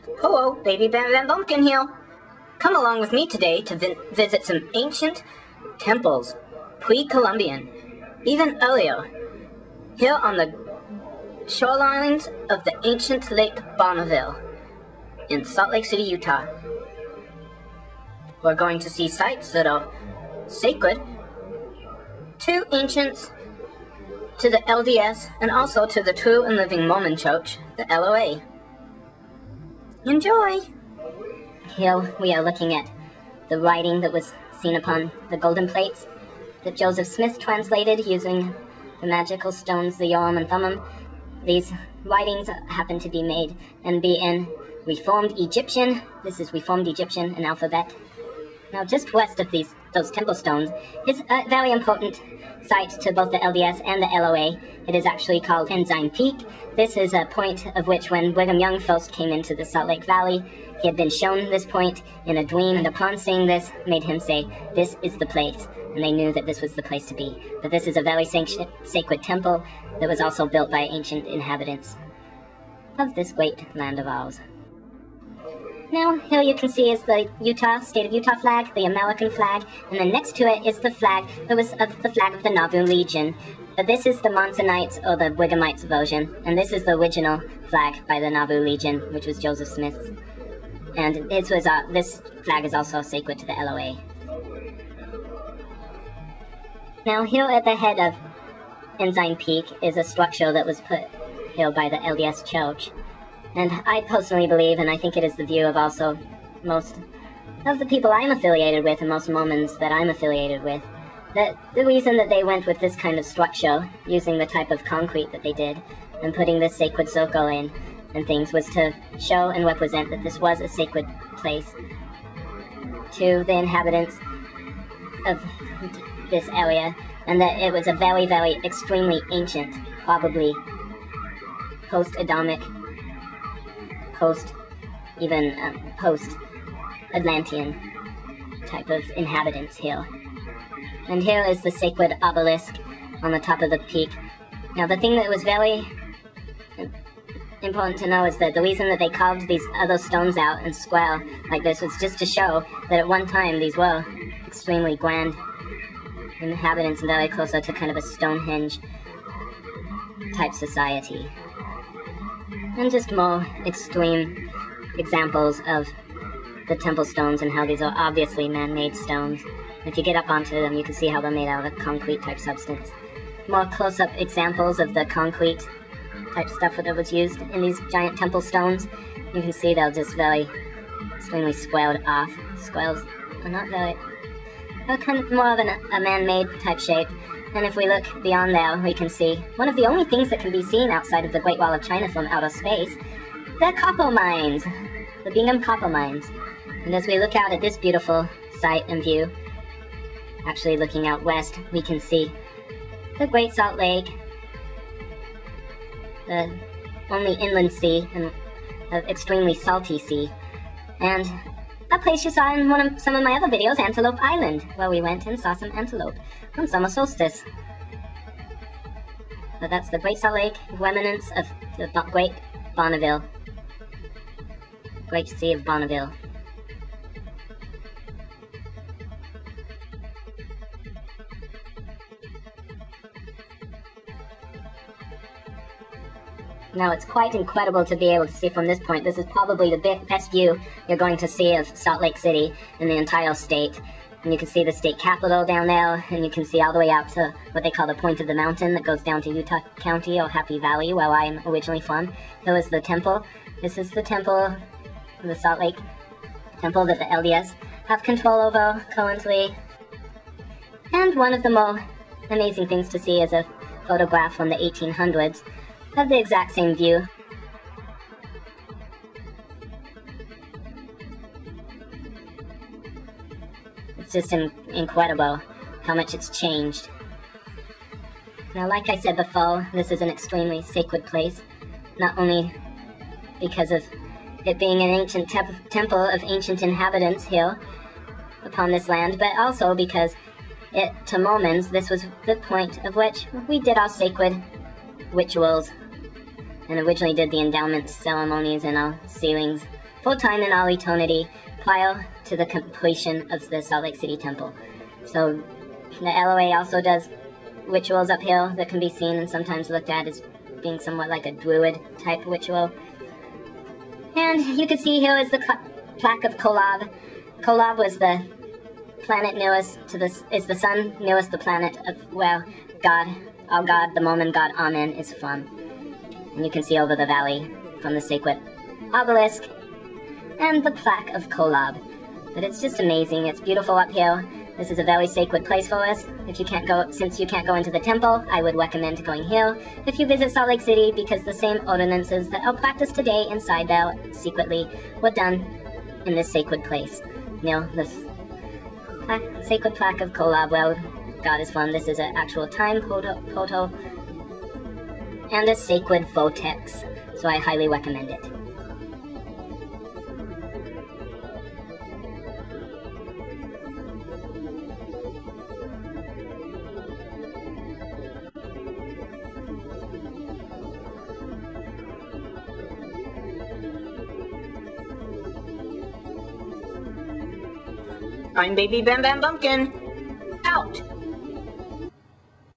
Hello, babybambambumkin here. Come along with me today to visit some ancient temples, pre-Columbian, even earlier, here on the shorelines of the ancient Lake Bonneville in Salt Lake City, Utah. We're going to see sites that are sacred to ancients, to the LDS, and also to the true and living Mormon Church, the LOA. Enjoy! Here we are looking at the writing that was seen upon the golden plates that Joseph Smith translated using the magical stones, the Urim and Thummim. These writings happen to be made and be in Reformed Egyptian. This is Reformed Egyptian, an alphabet. Now, just west of those temple stones is a very important site to both the LDS and the LOA. It is actually called Ensign Peak. This is a point of which, when Brigham Young first came into the Salt Lake Valley, he had been shown this point in a dream, and upon seeing this, made him say, "This is the place." And they knew that this was the place to be. But this is a very sacred temple that was also built by ancient inhabitants of this great land of ours. Now, here you can see is the state of Utah flag, the American flag, and then next to it is the flag that was the flag of the Nauvoo Legion. But this is the Monsonites or the Brighamites version, and this is the original flag by the Nauvoo Legion, which was Joseph Smith's. And this flag is also sacred to the LOA. Now, here at the head of Ensign Peak is a structure that was put here by the LDS Church. And I personally believe, and I think it is the view of also most of the people I'm affiliated with, and most Mormons that I'm affiliated with, that the reason that they went with this kind of structure, using the type of concrete that they did, and putting this sacred circle in and things, was to show and represent that this was a sacred place to the inhabitants of this area, and that it was a very, very extremely ancient, probably post-Adamic, post-Atlantean type of inhabitants here. And here is the sacred obelisk on the top of the peak. Now, the thing that was very important to know is that the reason that they carved these other stones out in square like this was just to show that at one time these were extremely grand inhabitants and very closer to kind of a Stonehenge type society. And just more extreme examples of the temple stones and how these are obviously man-made stones. If you get up onto them, you can see how they're made out of a concrete type substance. More close-up examples of the concrete type stuff that was used in these giant temple stones. You can see they're just very extremely squared off. Squares are not very... they're kind of more of a man-made type shape. And if we look beyond there, we can see one of the only things that can be seen outside of the Great Wall of China from outer space, the copper mines, the Bingham copper mines. And as we look out at this beautiful sight and view, actually looking out west, we can see the Great Salt Lake, the only inland sea, and an extremely salty sea, and a place you saw in some of my other videos, Antelope Island, where we went and saw some antelope on summer solstice. But that's the Great Salt Lake, remnants of the Great Bonneville, Great Sea of Bonneville. Now, it's quite incredible to be able to see from this point. This is probably the best view you're going to see of Salt Lake City in the entire state. And you can see the state capitol down there, and you can see all the way out to what they call the point of the mountain that goes down to Utah County or Happy Valley, where I'm originally from. There is the temple. This is the temple, the Salt Lake temple that the LDS have control over currently. And one of the more amazing things to see is a photograph from the 1800s of the exact same view. It's just incredible how much it's changed. Now, like I said before, this is an extremely sacred place, not only because of it being an ancient temple of ancient inhabitants here upon this land, but also because to Mormons, this was the point of which we did our sacred rituals and originally did the endowment ceremonies and our sealings full time in all eternity, prior to the completion of the Salt Lake City Temple. So the LOA also does rituals up here that can be seen and sometimes looked at as being somewhat like a druid type ritual. And you can see here is the plaque of Kolob. Kolob was the planet nearest to is the sun nearest the planet of where God, our God, the Mormon God Amen, is from. And you can see over the valley from the sacred obelisk and the plaque of Kolob. But it's just amazing. It's beautiful up here. This is a very sacred place for us. If you can't go, since you can't go into the temple, I would recommend going here if you visit Salt Lake City, because the same ordinances that are practiced today inside there secretly were done in this sacred place. You know, this sacred plaque of Kolob, where God is from. This is an actual time portal and a sacred vortex, so I highly recommend it. I'm Baby Bam Bam Bumpkin. Out!